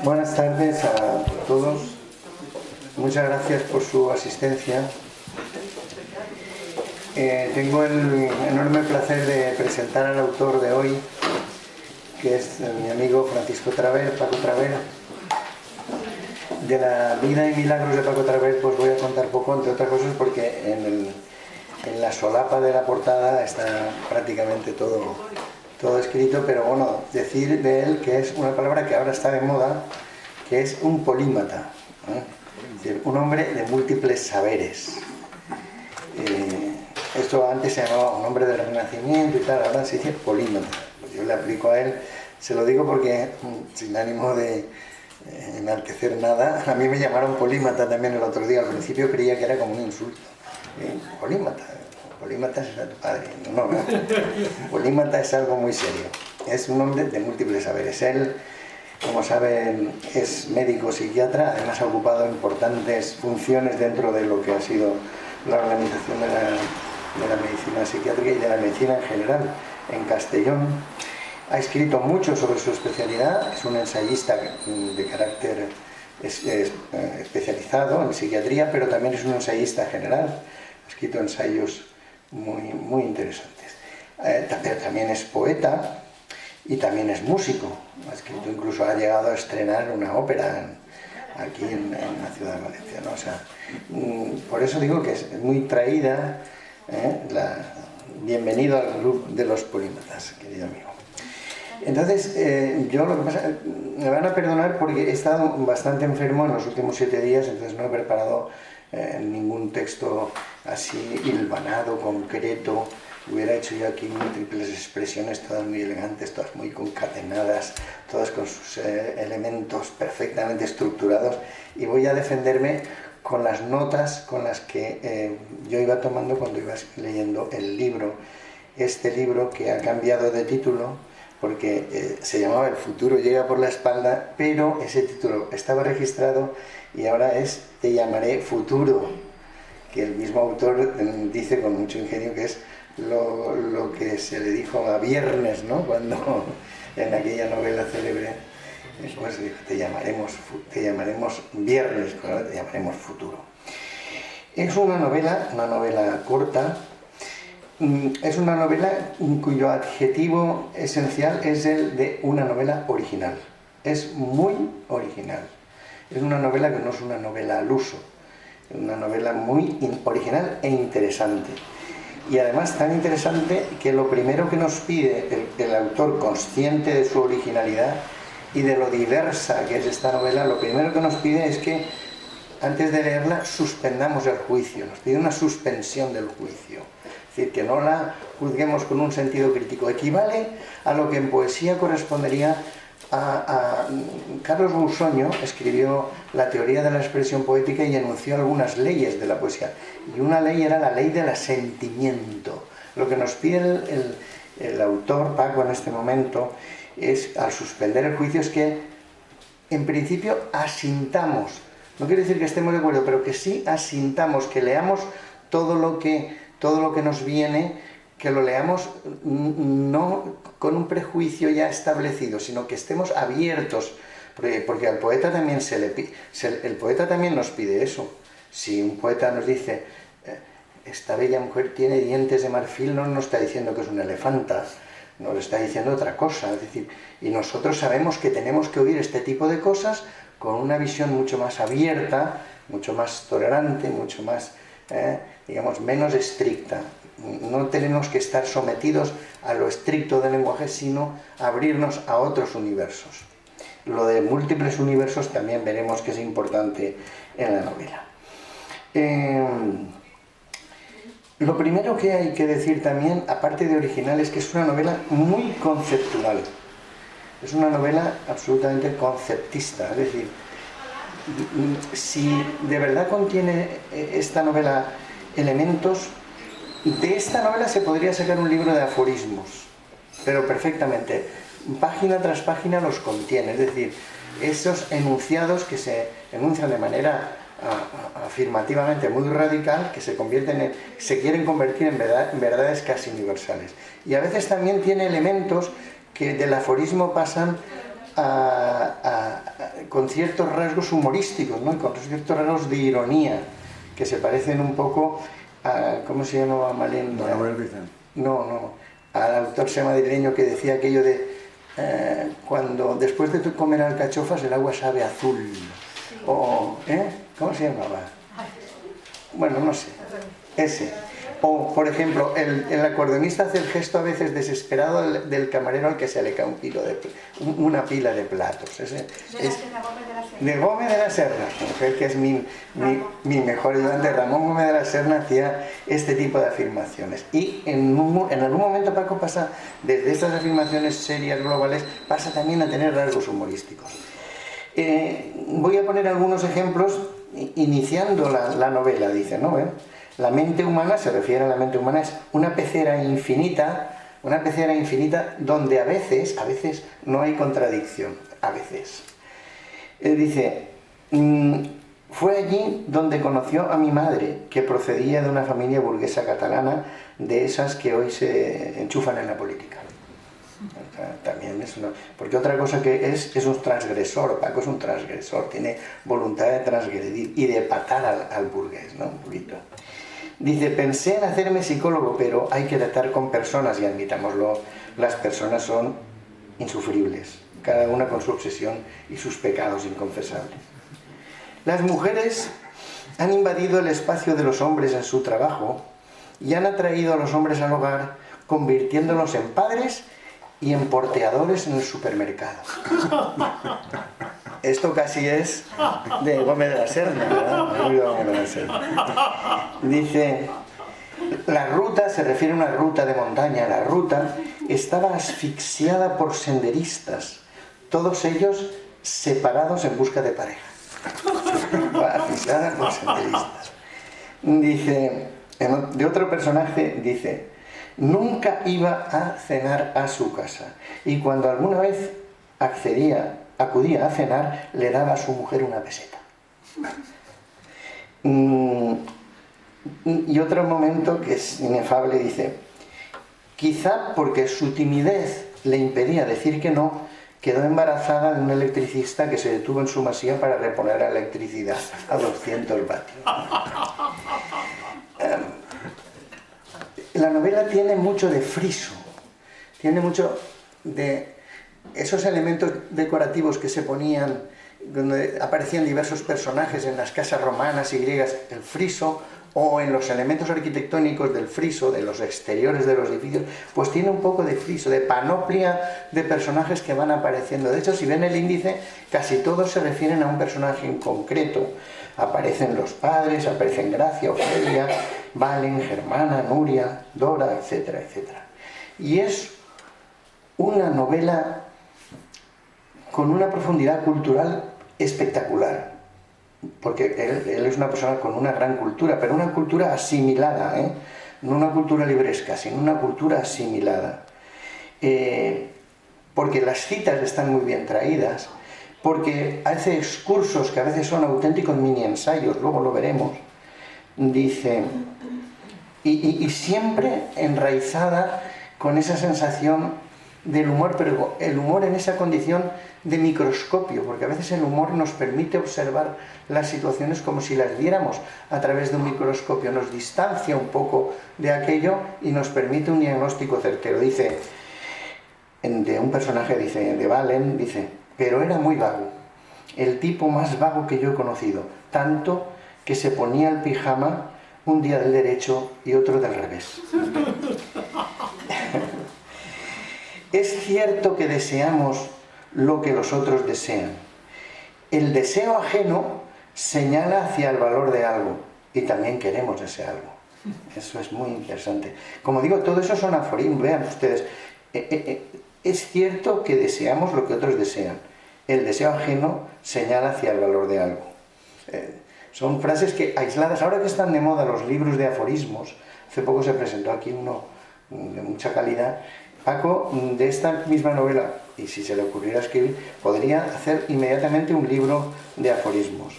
Buenas tardes a todos. Muchas gracias por su asistencia. Tengo el enorme placer de presentar al autor de hoy, que es mi amigo Francisco Traver, Paco Traver. De la vida y milagros de Paco Traver pues voy a contar poco, entre otras cosas porque en la solapa de la portada está prácticamente todo escrito, pero bueno, decir de él que es una palabra que ahora está de moda, que es un polímata, es decir, un hombre de múltiples saberes. Esto antes se llamaba un hombre del Renacimiento y tal, ahora se dice polímata. Pues yo le aplico a él, se lo digo porque, sin ánimo de enaltecer nada, a mí me llamaron polímata también el otro día. Al principio creía que era como un insulto. Polímata es a tu padre. No. Polímata es algo muy serio. Es un hombre de múltiples saberes. Él, como saben, es médico psiquiatra, además ha ocupado importantes funciones dentro de lo que ha sido la organización de la medicina psiquiátrica y de la medicina en general en Castellón. Ha escrito mucho sobre su especialidad, es un ensayista de carácter especializado en psiquiatría, pero también es un ensayista general. Ha escrito ensayos muy interesantes. Pero también es poeta y también es músico. Ha escrito, incluso ha llegado a estrenar una ópera aquí en la ciudad de Valencia, ¿no? O sea, por eso digo que es muy traída. Bienvenido al club de los polímatas, querido amigo. Entonces, yo lo que pasa, me van a perdonar porque he estado bastante enfermo en los últimos 7 días, entonces no he preparado ningún texto así hilvanado, concreto. Hubiera hecho yo aquí múltiples expresiones, todas muy elegantes, todas muy concatenadas, todas con sus elementos perfectamente estructurados, y voy a defenderme con las notas con las que yo iba tomando cuando iba leyendo el libro, este libro que ha cambiado de título, porque se llamaba El futuro llega por la espalda, pero ese título estaba registrado y ahora es Te llamaré futuro, que el mismo autor dice con mucho ingenio que es lo que se le dijo a Viernes, ¿no? Cuando en aquella novela célebre, pues te llamaremos Viernes, pero ahora te llamaremos futuro. Es una novela corta. Es una novela cuyo adjetivo esencial es el de una novela original. Es muy original. Es una novela que no es una novela al uso. Es una novela muy original e interesante. Y además tan interesante que lo primero que nos pide el autor, consciente de su originalidad y de lo diversa que es esta novela, lo primero que nos pide es que antes de leerla suspendamos el juicio. Nos pide una suspensión del juicio. Es decir, que no la juzguemos con un sentido crítico. Equivale a lo que en poesía correspondería a Carlos Bussoño escribió la teoría de la expresión poética y enunció algunas leyes de la poesía. Y una ley era la ley del asentimiento. Lo que nos pide el autor, Paco, en este momento, es, al suspender el juicio, es que en principio asintamos. No quiere decir que estemos de acuerdo, pero que sí asintamos, que leamos todo lo que nos viene, que lo leamos no con un prejuicio ya establecido, sino que estemos abiertos, porque al poeta también el poeta también nos pide eso. Si un poeta nos dice esta bella mujer tiene dientes de marfil, no nos está diciendo que es una elefanta, nos está diciendo otra cosa. Es decir, y nosotros sabemos que tenemos que oír este tipo de cosas con una visión mucho más abierta, mucho más tolerante, mucho más, digamos, menos estricta. No tenemos que estar sometidos a lo estricto del lenguaje, sino abrirnos a otros universos. Lo de múltiples universos también veremos que es importante en la novela. Lo primero que hay que decir también, aparte de original, es que es una novela muy conceptual. Es una novela absolutamente conceptista, es decir, si de verdad contiene esta novela elementos, de esta novela se podría sacar un libro de aforismos, pero perfectamente, página tras página los contiene, es decir, esos enunciados que se enuncian de manera afirmativamente muy radical, que se quieren convertir en verdades casi universales. Y a veces también tiene elementos que del aforismo pasan con ciertos rasgos humorísticos, ¿no? Y con ciertos rasgos de ironía, que se parecen un poco a, ¿cómo se llamaba Malén? No, al autor madrileño que decía aquello de cuando después de comer alcachofas el agua sabe azul. Sí. O, ¿cómo se llamaba? Bueno, no sé. Ese. O, por ejemplo, el acordeonista hace el gesto a veces desesperado del camarero al que se le cae una pila de platos. Ese, de Gómez de la Serna, que es mi mejor ayudante. Ramón Gómez de la Serna hacía este tipo de afirmaciones. Y en algún momento Paco pasa, desde estas afirmaciones serias globales, pasa también a tener rasgos humorísticos. Voy a poner algunos ejemplos iniciando la novela, dice, ¿no? La mente humana, se refiere a la mente humana, es una pecera infinita donde a veces no hay contradicción, a veces. Dice, fue allí donde conoció a mi madre, que procedía de una familia burguesa catalana, de esas que hoy se enchufan en la política. También es una, porque otra cosa que es un transgresor. Paco es un transgresor, tiene voluntad de transgredir y de patar al burgués, ¿no? Un poquito. Dice, pensé en hacerme psicólogo, pero hay que tratar con personas, y admitámoslo, las personas son insufribles, cada una con su obsesión y sus pecados inconfesables. Las mujeres han invadido el espacio de los hombres en su trabajo y han atraído a los hombres al hogar, convirtiéndolos en padres y en porteadores en el supermercado. Esto casi es de Gómez de la Serna, ¿verdad? Dice, la ruta, se refiere a una ruta de montaña, la ruta estaba asfixiada por senderistas, todos ellos separados en busca de pareja. Asfixiada por senderistas. Dice, de otro personaje, dice, nunca iba a cenar a su casa y cuando alguna vez acudía a cenar, le daba a su mujer una peseta. Y otro momento que es inefable, dice, quizá porque su timidez le impedía decir que no, quedó embarazada de un electricista que se detuvo en su masía para reponer la electricidad a 200 vatios. La novela tiene mucho de friso, tiene mucho de esos elementos decorativos que se ponían, donde aparecían diversos personajes en las casas romanas y griegas, el friso, o en los elementos arquitectónicos del friso, de los exteriores de los edificios, pues tiene un poco de friso, de panoplia de personajes que van apareciendo. De hecho, si ven el índice, casi todos se refieren a un personaje en concreto. Aparecen los padres, aparecen Gracia, Ofelia, Valen, Germana, Nuria, Dora, etcétera, etcétera. Y es una novela con una profundidad cultural espectacular, porque él es una persona con una gran cultura, pero una cultura asimilada, no una cultura libresca, sino una cultura asimilada. Porque las citas están muy bien traídas, porque hace excursos que a veces son auténticos mini ensayos, luego lo veremos, dice, y siempre enraizada con esa sensación del humor, pero el humor en esa condición de microscopio, porque a veces el humor nos permite observar las situaciones como si las viéramos a través de un microscopio, nos distancia un poco de aquello y nos permite un diagnóstico certero. Dice, de un personaje, dice, de Valen, dice, pero era muy vago, el tipo más vago que yo he conocido, tanto que se ponía el pijama un día del derecho y otro del revés. Es cierto que deseamos lo que los otros desean. El deseo ajeno señala hacia el valor de algo y también queremos ese algo. Eso es muy interesante. Como digo, todo eso son aforismos. Vean ustedes, es cierto que deseamos lo que otros desean. El deseo ajeno señala hacia el valor de algo. Son frases que aisladas, ahora que están de moda los libros de aforismos, hace poco se presentó aquí uno de mucha calidad. Paco, de esta misma novela, y si se le ocurriera escribir, podría hacer inmediatamente un libro de aforismos.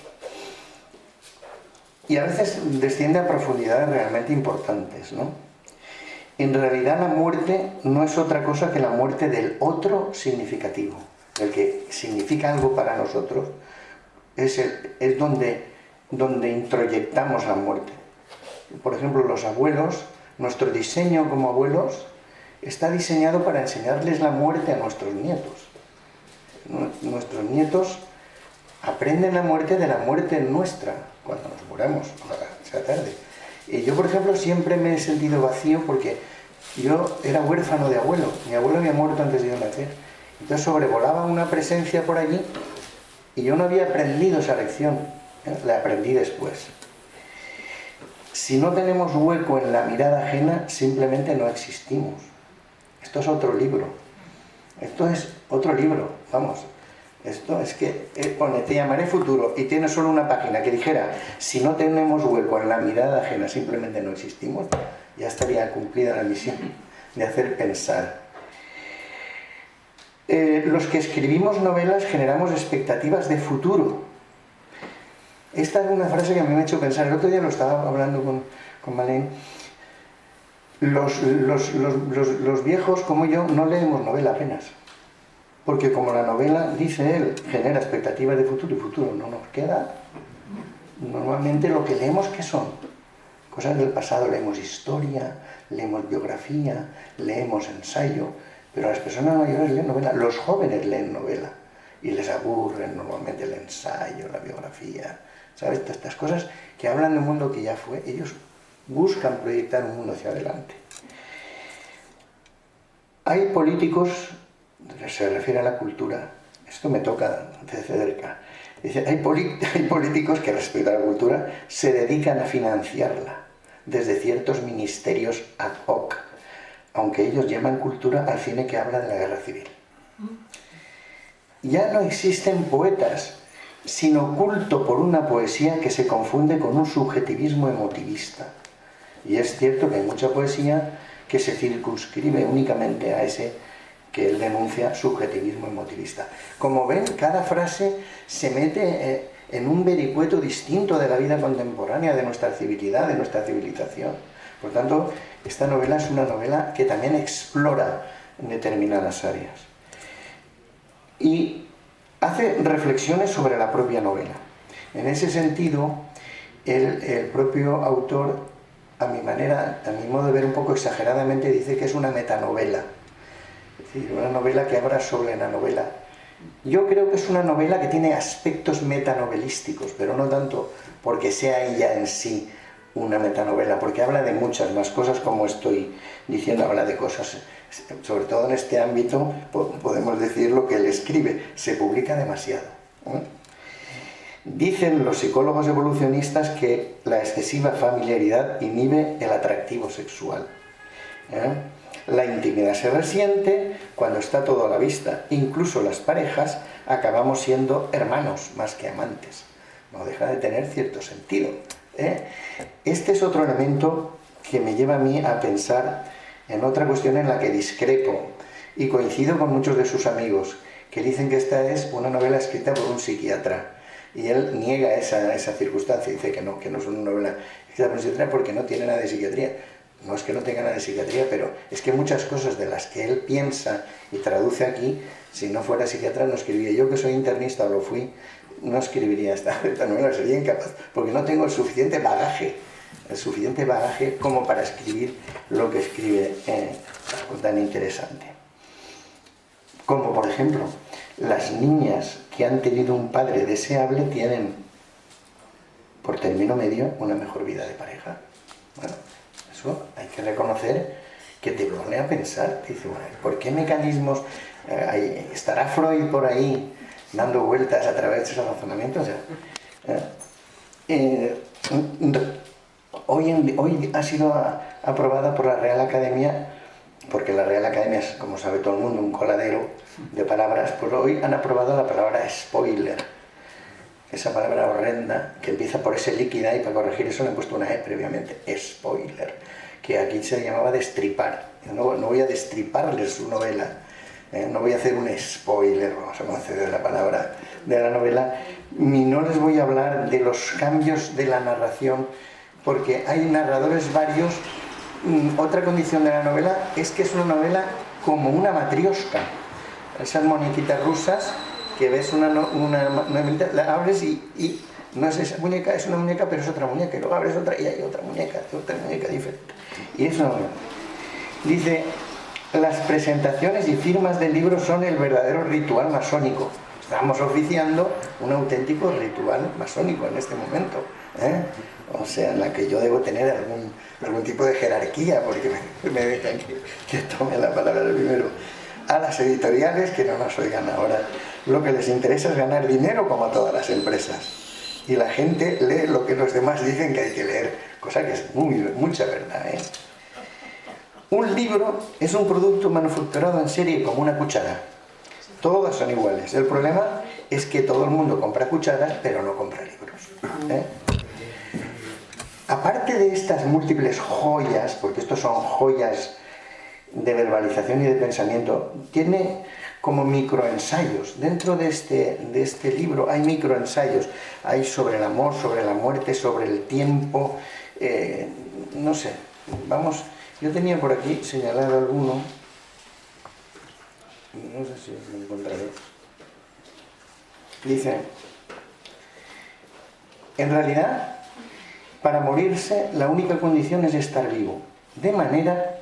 Y a veces desciende a profundidades realmente importantes, ¿no? En realidad la muerte no es otra cosa que la muerte del otro significativo. el que significa algo para nosotros, es donde introyectamos la muerte. Por ejemplo, los abuelos, nuestro diseño como abuelos está diseñado para enseñarles la muerte a nuestros nietos. Nuestros nietos aprenden la muerte de la muerte nuestra, cuando nos muramos, ojalá sea tarde. Y yo, por ejemplo, siempre me he sentido vacío porque yo era huérfano de abuelo. Mi abuelo había muerto antes de yo nacer. Entonces sobrevolaba una presencia por allí y yo no había aprendido esa lección, la aprendí después. Si no tenemos hueco en la mirada ajena, simplemente no existimos. Esto es otro libro. Esto es otro libro, vamos. Esto es que pone, te llamaré futuro, y tiene solo una página que dijera, si no tenemos hueco en la mirada ajena, simplemente no existimos, ya estaría cumplida la misión de hacer pensar. Los que escribimos novelas generamos expectativas de futuro. Esta es una frase que a mí me ha hecho pensar. El otro día lo estaba hablando con Malén. Los viejos como yo no leemos novela apenas. Porque como la novela, dice él, genera expectativas de futuro y futuro no nos queda, normalmente lo que leemos, ¿qué son? Cosas del pasado. Leemos historia, leemos biografía, leemos ensayo, pero las personas mayores leen novela, los jóvenes leen novela y les aburren normalmente el ensayo, la biografía, ¿sabes? Estas cosas que hablan de un mundo que ya fue. Ellos buscan proyectar un mundo hacia adelante. Hay políticos, se refiere a la cultura, esto me toca de cerca, dice, hay políticos que respecto a la cultura se dedican a financiarla desde ciertos ministerios ad hoc, aunque ellos llaman cultura al cine que habla de la guerra civil. Ya no existen poetas, sino culto por una poesía que se confunde con un subjetivismo emotivista. Y es cierto que hay mucha poesía que se circunscribe únicamente a ese que él denuncia subjetivismo emotivista. Como ven, cada frase se mete en un vericueto distinto de la vida contemporánea, de nuestra civilidad, de nuestra civilización. Por tanto, esta novela es una novela que también explora determinadas áreas. Y hace reflexiones sobre la propia novela. En ese sentido, el propio autor, a mi modo de ver un poco exageradamente, dice que es una metanovela. Es decir, una novela que habla sobre la novela. Yo creo que es una novela que tiene aspectos metanovelísticos, pero no tanto porque sea ella en sí una metanovela, porque habla de muchas más cosas, como estoy diciendo, habla de cosas, sobre todo en este ámbito, podemos decir lo que él escribe, se publica demasiado. Dicen los psicólogos evolucionistas que la excesiva familiaridad inhibe el atractivo sexual. La intimidad se resiente cuando está todo a la vista. Incluso las parejas acabamos siendo hermanos más que amantes. No deja de tener cierto sentido. Este es otro elemento que me lleva a mí a pensar en otra cuestión en la que discrepo y coincido con muchos de sus amigos que dicen que esta es una novela escrita por un psiquiatra, y él niega esa circunstancia, dice que no es una novela escrita por un psiquiatra porque no tiene nada de psiquiatría. No es que no tenga nada de psiquiatría, pero es que muchas cosas de las que él piensa y traduce aquí, si no fuera psiquiatra no escribiría. Yo, que soy internista o lo fui, no escribiría esta novela, sería incapaz, porque no tengo el suficiente bagaje como para escribir lo que escribe tan interesante. Como por ejemplo, las niñas que han tenido un padre deseable tienen, por término medio, una mejor vida de pareja. Bueno, eso hay que reconocer que te pone a pensar. Te dice, bueno, ¿por qué mecanismos? ¿Estará Freud por ahí dando vueltas a través de esos razonamientos? Hoy ha sido aprobada por la Real Academia, porque la Real Academia es, como sabe todo el mundo, un coladero de palabras. Pues hoy han aprobado la palabra spoiler, esa palabra horrenda que empieza por ese líquida, y para corregir eso le han puesto una E previamente, spoiler, que aquí se llamaba destripar. No voy a destriparles su novela, no voy a hacer un spoiler, vamos a conceder la palabra de la novela, ni no les voy a hablar de los cambios de la narración, porque hay narradores varios. Otra condición de la novela es que es una novela como una matrioska. esas muñequitas rusas que ves una la abres y no es esa muñeca, es una muñeca, pero es otra muñeca, y luego abres otra y hay otra muñeca diferente. Y eso dice, las presentaciones y firmas del libro son el verdadero ritual masónico. Estamos oficiando un auténtico ritual masónico en este momento, ¿eh? O sea, en la que yo debo tener algún tipo de jerarquía, porque me dejan que tome la palabra primero. A las editoriales, que no nos oigan ahora, lo que les interesa es ganar dinero, como a todas las empresas. Y la gente lee lo que los demás dicen que hay que leer, cosa que es mucha verdad, ¿eh? Un libro es un producto manufacturado en serie como una cuchara. Todas son iguales. El problema es que todo el mundo compra cucharas, pero no compra libros, ¿eh? Aparte de estas múltiples joyas, porque estos son joyas de verbalización y de pensamiento, tiene como microensayos. Dentro de este libro hay microensayos. Hay sobre el amor, sobre la muerte, sobre el tiempo, no sé, vamos, yo tenía por aquí señalado alguno, no sé si lo encontraré. Dice, en realidad, para morirse la única condición es estar vivo, de manera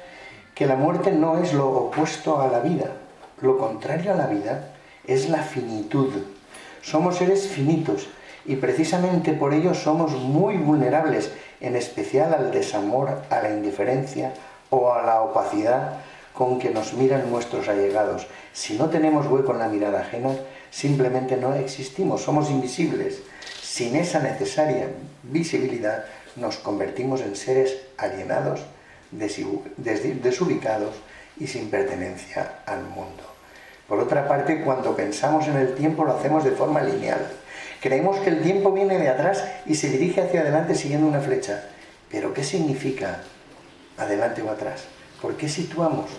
que la muerte no es lo opuesto a la vida. Lo contrario a la vida es la finitud. Somos seres finitos y precisamente por ello somos muy vulnerables, en especial al desamor, a la indiferencia o a la opacidad con que nos miran nuestros allegados. Si no tenemos hueco en la mirada ajena, simplemente no existimos, somos invisibles. Sin esa necesaria visibilidad nos convertimos en seres alienados, desubicados y sin pertenencia al mundo. Por otra parte, cuando pensamos en el tiempo lo hacemos de forma lineal. Creemos que el tiempo viene de atrás y se dirige hacia adelante siguiendo una flecha. ¿Pero qué significa adelante o atrás? ¿Por qué situamos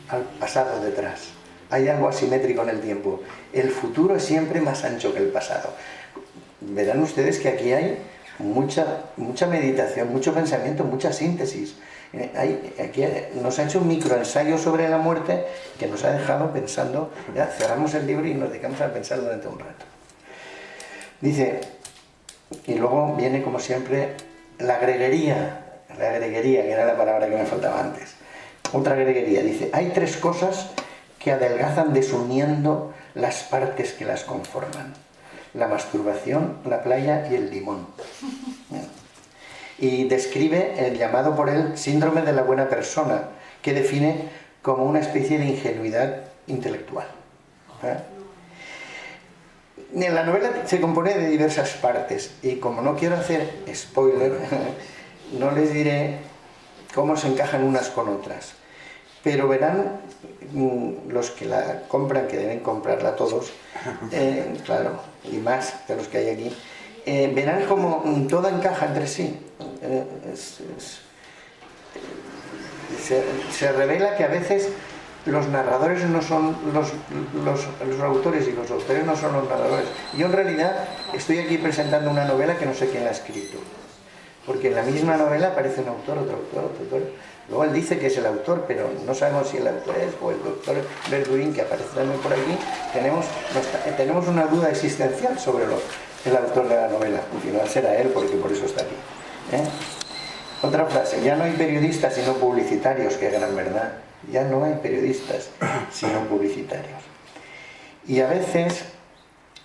al pasado detrás? Hay algo asimétrico en el tiempo. El futuro es siempre más ancho que el pasado. Verán ustedes que aquí hay mucha meditación, mucho pensamiento, mucha síntesis. Aquí nos ha hecho un microensayo sobre la muerte que nos ha dejado pensando. Ya cerramos el libro y nos dedicamos a pensar durante un rato. Dice, y luego viene como siempre la greguería, que era la palabra que me faltaba antes. Otra greguería, dice, hay tres cosas que adelgazan desuniendo las partes que las conforman: la masturbación, la playa y el limón. Y describe el llamado por él síndrome de la buena persona, que define como una especie de ingenuidad intelectual. La novela se compone de diversas partes y como no quiero hacer spoiler, no les diré cómo se encajan unas con otras, pero verán los que la compran, que deben comprarla todos, claro, y más de los que hay aquí, verán cómo todo encaja entre sí. Se revela que a veces los narradores no son los autores y los autores no son los narradores. Yo en realidad estoy aquí presentando una novela que no sé quién la ha escrito, porque en la misma novela aparece un autor, otro autor. Luego él dice que es el autor, pero no sabemos si el autor es o el doctor Verduin, que aparece también por aquí. Tenemos una duda existencial sobre el autor de la novela. Al final será él, porque por eso está aquí, ¿eh? Otra frase: ya no hay periodistas sino publicitarios. Qué gran verdad. Ya no hay periodistas sino publicitarios. Y a veces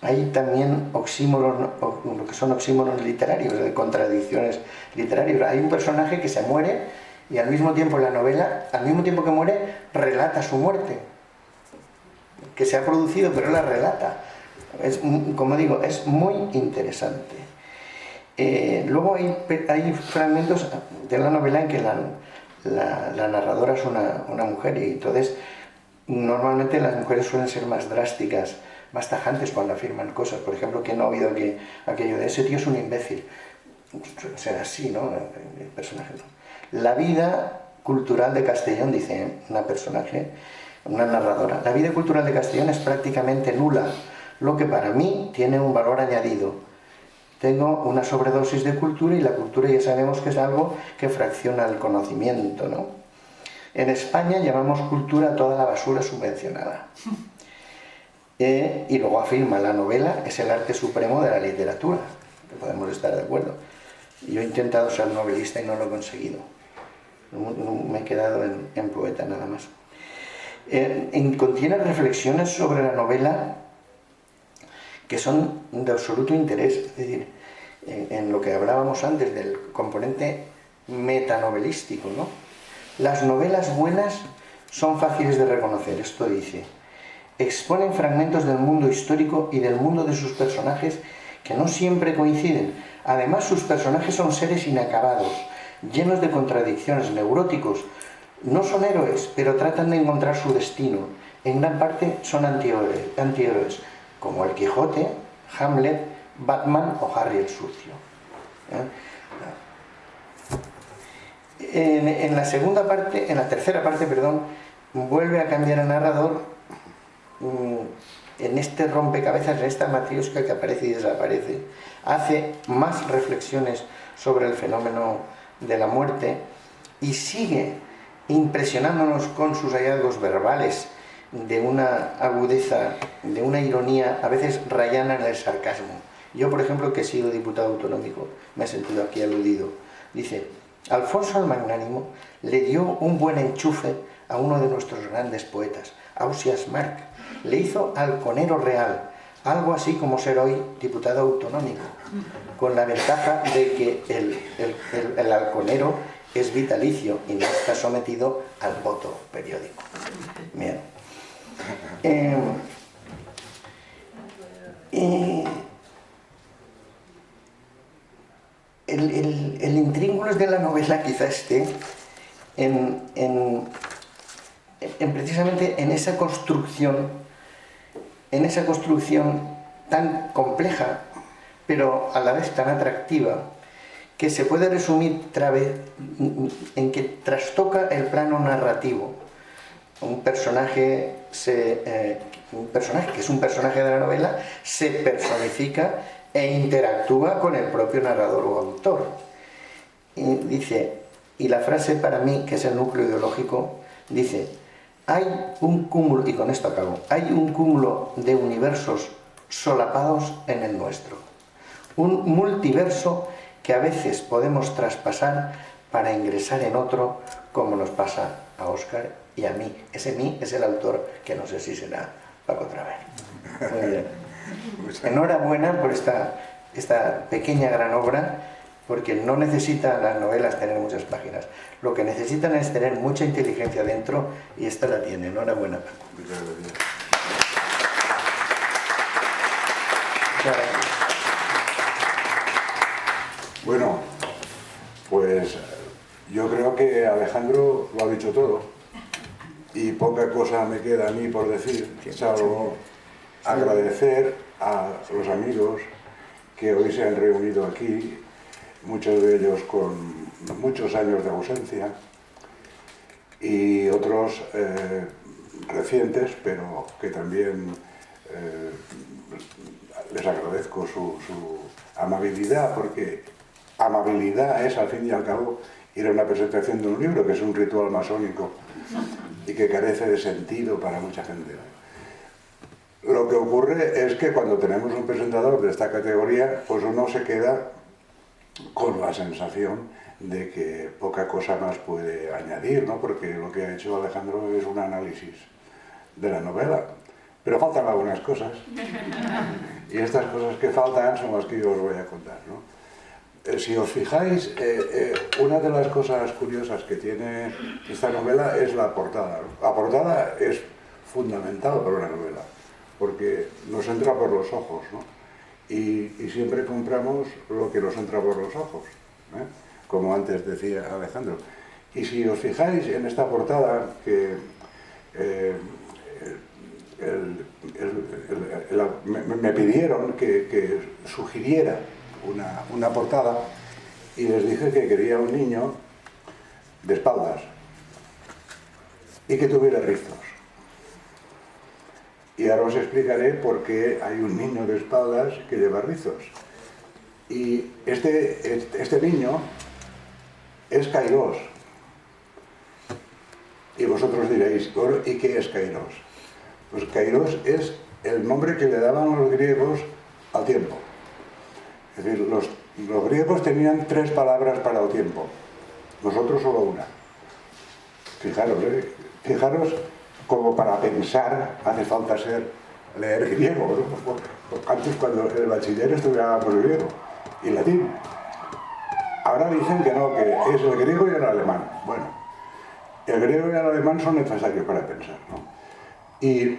hay también oxímoron, lo que son oxímoros literarios, de contradicciones literarias. Hay un personaje que se muere y al mismo tiempo en la novela, al mismo tiempo que muere, relata su muerte, que se ha producido, pero la relata. Como digo, es muy interesante. Luego hay fragmentos de la novela en que la narradora es una mujer, y entonces normalmente las mujeres suelen ser más drásticas, más tajantes cuando afirman cosas. Por ejemplo, ¿quién no ha oído que aquello de ese tío es un imbécil? Suele ser así, ¿no? El personaje, ¿no? La vida cultural de Castellón, dice una narradora, la vida cultural de Castellón es prácticamente nula, lo que para mí tiene un valor añadido. Tengo una sobredosis de cultura, y la cultura ya sabemos que es algo que fracciona el conocimiento, ¿no? En España llamamos cultura a toda la basura subvencionada. Y luego afirma, la novela es el arte supremo de la literatura, que podemos estar de acuerdo. Yo he intentado ser novelista y no lo he conseguido. Me he quedado en poeta nada más. Contiene reflexiones sobre la novela que son de absoluto interés, es decir, en lo que hablábamos antes del componente metanovelístico, ¿no? Las novelas buenas son fáciles de reconocer, esto dice. Exponen fragmentos del mundo histórico y del mundo de sus personajes que no siempre coinciden. Además, sus personajes son seres inacabados, llenos de contradicciones, neuróticos. No son héroes, pero tratan de encontrar su destino. En gran parte son antihéroes, como el Quijote, Hamlet, Batman o Harry el Sucio. En la tercera parte, vuelve a cambiar el narrador en este rompecabezas, en esta matriosca que aparece y desaparece. Hace más reflexiones sobre el fenómeno de la muerte y sigue impresionándonos con sus hallazgos verbales de una agudeza, de una ironía, a veces rayana en el sarcasmo. Yo, por ejemplo, que he sido diputado autonómico, me he sentido aquí aludido. Dice, Alfonso el Magnánimo le dio un buen enchufe a uno de nuestros grandes poetas, Ausias Marc. Le hizo halconero real, algo así como ser hoy diputado autonómico, con la ventaja de que el halconero es vitalicio y no está sometido al voto periódico. Bien. El intríngulis de la novela quizá esté precisamente en esa construcción tan compleja, pero a la vez tan atractiva, que se puede resumir en que trastoca el plano narrativo. Un personaje que es un personaje de la novela se personifica e interactúa con el propio narrador o autor. Y dice, y la frase para mí, que es el núcleo ideológico, dice, hay un cúmulo, y con esto acabo, hay un cúmulo de universos solapados en el nuestro. Un multiverso que a veces podemos traspasar para ingresar en otro, como nos pasa a Óscar y a mí. Ese mí es el autor, que no sé si será Paco Traver. Muy bien. Enhorabuena por esta pequeña gran obra, porque no necesitan las novelas tener muchas páginas. Lo que necesitan es tener mucha inteligencia dentro, y esta la tiene. Enhorabuena, Paco. Muchas gracias. Bueno, pues yo creo que Alejandro lo ha dicho todo y poca cosa me queda a mí por decir, salvo agradecer a los amigos que hoy se han reunido aquí, muchos de ellos con muchos años de ausencia y otros recientes, pero que también les agradezco su amabilidad, porque amabilidad es, al fin y al cabo, ir a una presentación de un libro, que es un ritual masónico y que carece de sentido para mucha gente. Lo que ocurre es que cuando tenemos un presentador de esta categoría, pues uno se queda con la sensación de que poca cosa más puede añadir, ¿no? Porque lo que ha hecho Alejandro es un análisis de la novela, pero faltan algunas cosas, y estas cosas que faltan son las que yo os voy a contar, ¿no? Si os fijáis, una de las cosas curiosas que tiene esta novela es la portada. La portada es fundamental para una novela, porque nos entra por los ojos, ¿no? Y siempre compramos lo que nos entra por los ojos, ¿eh? Como antes decía Alejandro. Y si os fijáis en esta portada, que me pidieron que sugiriera una portada, y les dije que quería un niño de espaldas y que tuviera rizos. Y ahora os explicaré por qué hay un niño de espaldas que lleva rizos. Y este niño es Kairos. Y vosotros diréis, ¿y qué es Kairos? Pues Kairos es el nombre que le daban los griegos al tiempo. Es decir, los griegos tenían 3 palabras para el tiempo, nosotros solo una. Fijaros como para pensar hace falta leer griego, ¿no? Antes, cuando en el bachiller estudiábamos griego y latín. Ahora dicen que no, que es el griego y el alemán. Bueno, el griego y el alemán son necesarios para pensar, ¿no? Y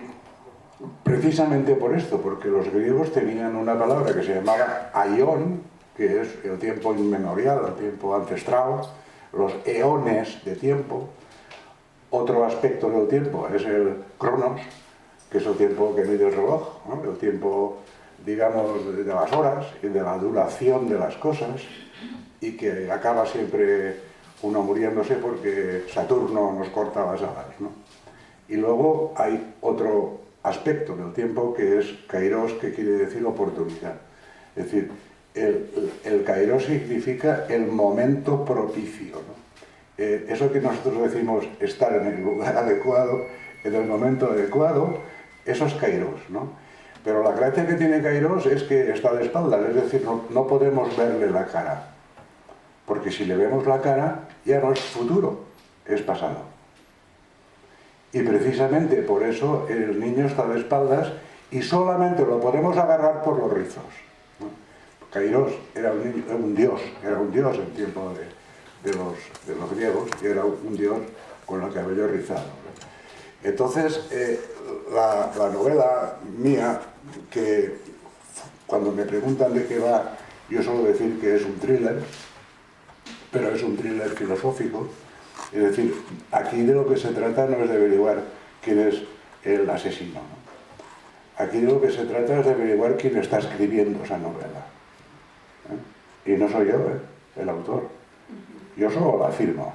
precisamente por esto, porque los griegos tenían una palabra que se llamaba aion, que es el tiempo inmemorial, el tiempo ancestral, los eones de tiempo. Otro aspecto del tiempo es el cronos, que es el tiempo que mide el reloj, ¿no? El tiempo, digamos, de las horas y de la duración de las cosas, y que acaba siempre uno muriéndose porque Saturno nos corta las alas, ¿no? Y luego hay otro aspecto del tiempo que es kairos, que quiere decir oportunidad. Es decir, el kairos significa el momento propicio, ¿no? Eso que nosotros decimos estar en el lugar adecuado, en el momento adecuado, eso es kairos, ¿no? Pero la gracia que tiene kairos es que está de espaldas, es decir, no podemos verle la cara. Porque si le vemos la cara, ya no es futuro, es pasado. Y precisamente por eso el niño está de espaldas y solamente lo podemos agarrar por los rizos, ¿no? Kairos era un dios en tiempo de los griegos, y era un dios con el cabello rizado. Entonces, la novela mía, que cuando me preguntan de qué va, yo suelo decir que es un thriller, pero es un thriller filosófico. Es decir, aquí de lo que se trata no es de averiguar quién es el asesino, ¿no? Aquí de lo que se trata es de averiguar quién está escribiendo esa novela, ¿eh? Y no soy yo, el autor. Yo solo la firmo.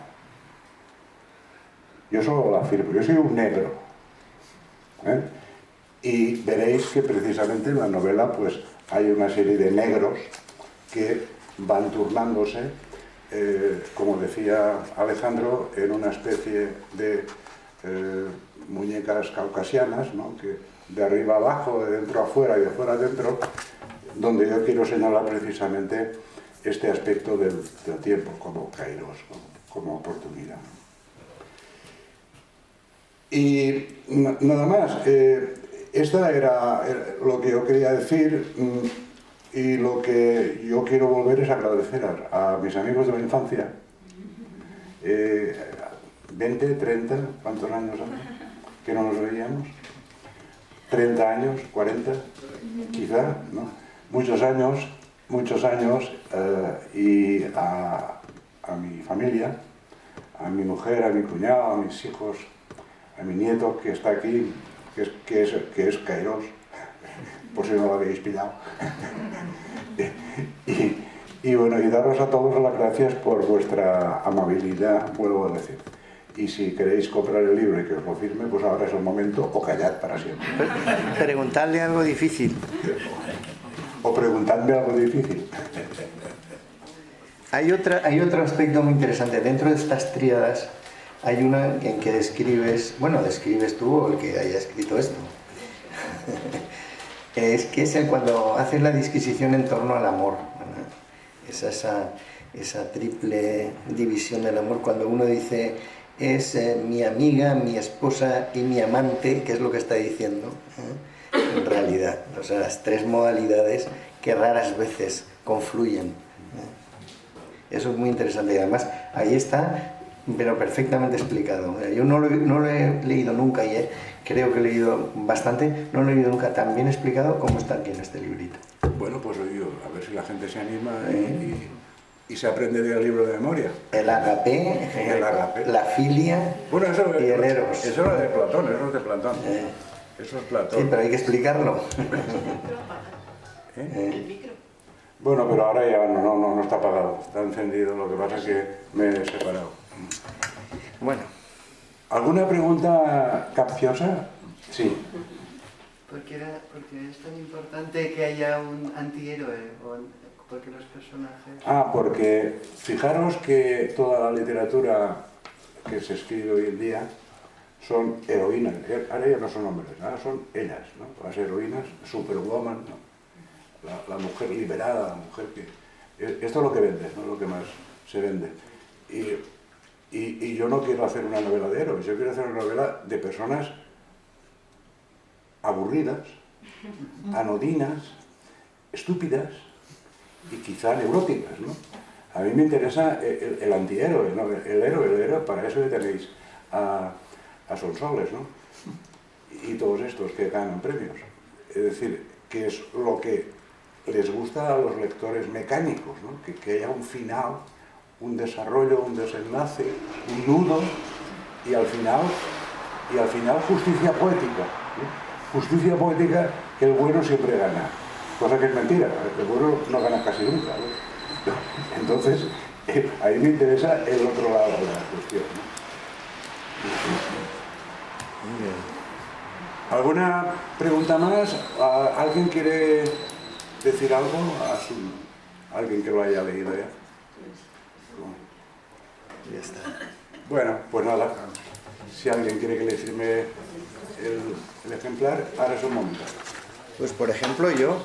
Yo soy un negro, ¿eh? Y veréis que precisamente en la novela pues hay una serie de negros que van turnándose, como decía Alejandro, en una especie de muñecas caucasianas, ¿no? Que de arriba abajo, de dentro a afuera y de afuera adentro, donde yo quiero señalar precisamente este aspecto del tiempo como kairos, como oportunidad. Y nada más, esta era lo que yo quería decir, y lo que yo quiero volver es agradecer a mis amigos de la infancia. 20, 30, ¿cuántos años hace que no nos veíamos? 30 años, 40, quizá, ¿no? Muchos años, y a mi familia, a mi mujer, a mi cuñado, a mis hijos, a mi nieto que está aquí, que es kairos, por si no lo habéis pillado. Y bueno, y daros a todos las gracias por vuestra amabilidad, vuelvo a decir. Y si queréis comprar el libro y que os lo firme, pues ahora es el momento, o callad para siempre. Preguntadle algo difícil. O preguntadme algo difícil. Hay otro aspecto muy interesante. Dentro de estas tríadas hay una en que describes tú o el que haya escrito esto. Es cuando haces la disquisición en torno al amor, ¿verdad? Es esa triple división del amor, cuando uno dice es mi amiga, mi esposa y mi amante, que es lo que está diciendo, en realidad. O sea, las 3 modalidades que raras veces confluyen. Eso es muy interesante y además ahí está, pero perfectamente explicado. Yo no lo he leído nunca y creo que he leído bastante, no lo he leído nunca tan bien explicado como está aquí en este librito. Bueno, pues oye, a ver si la gente se anima y se aprende del libro de memoria. El agape, la filia, bueno, y el eros. Eso es de Platón, Eso es Platón. Sí, pero hay que explicarlo. El micro. Bueno, pero ahora ya no está apagado, está encendido, lo que pasa es que me he separado. Bueno. ¿Alguna pregunta capciosa? Sí. ¿Por qué es tan importante que haya un antihéroe? ¿Por qué los personajes...? Porque fijaros que toda la literatura que se escribe hoy en día son heroínas. Ahora ya no son hombres, ahora son ellas, ¿no? Las heroínas, superwoman, ¿no? La mujer liberada, la mujer que... Esto es lo que vende, ¿no? Lo que más se vende. Y yo no quiero hacer una novela de héroes, yo quiero hacer una novela de personas aburridas, anodinas, estúpidas y quizá neuróticas, ¿no? A mí me interesa el antihéroe, ¿no? El héroe, para eso ya tenéis a Sonsoles, ¿no? Y todos estos que ganan premios. Es decir, que es lo que les gusta a los lectores mecánicos, ¿no? Que haya un final, un desarrollo, un desenlace, un nudo, y al final justicia poética, ¿no? Justicia poética, que el bueno siempre gana, cosa que es mentira, el bueno no gana casi nunca, ¿no? Entonces, a mí me interesa el otro lado de la cuestión, ¿no? Muy bien. ¿Alguna pregunta más? ¿Alguien quiere decir algo? ¿Alguien que lo haya leído ya? Ya está. Bueno, pues nada. Si alguien quiere que le firme el ejemplar, ahora es un momento. Pues por ejemplo yo,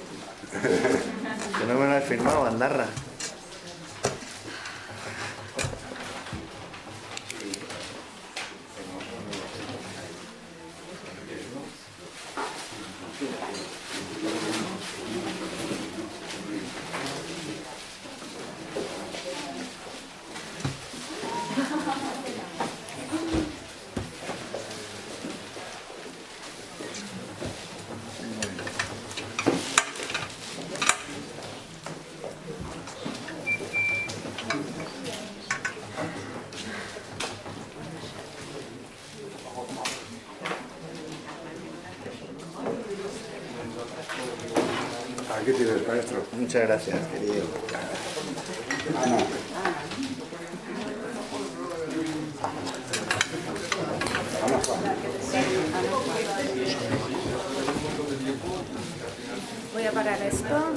que no me lo he firmado, Andarra. Aquí tienes, maestro. Muchas gracias, querido. Ana. Ana Juan. Voy a parar esto.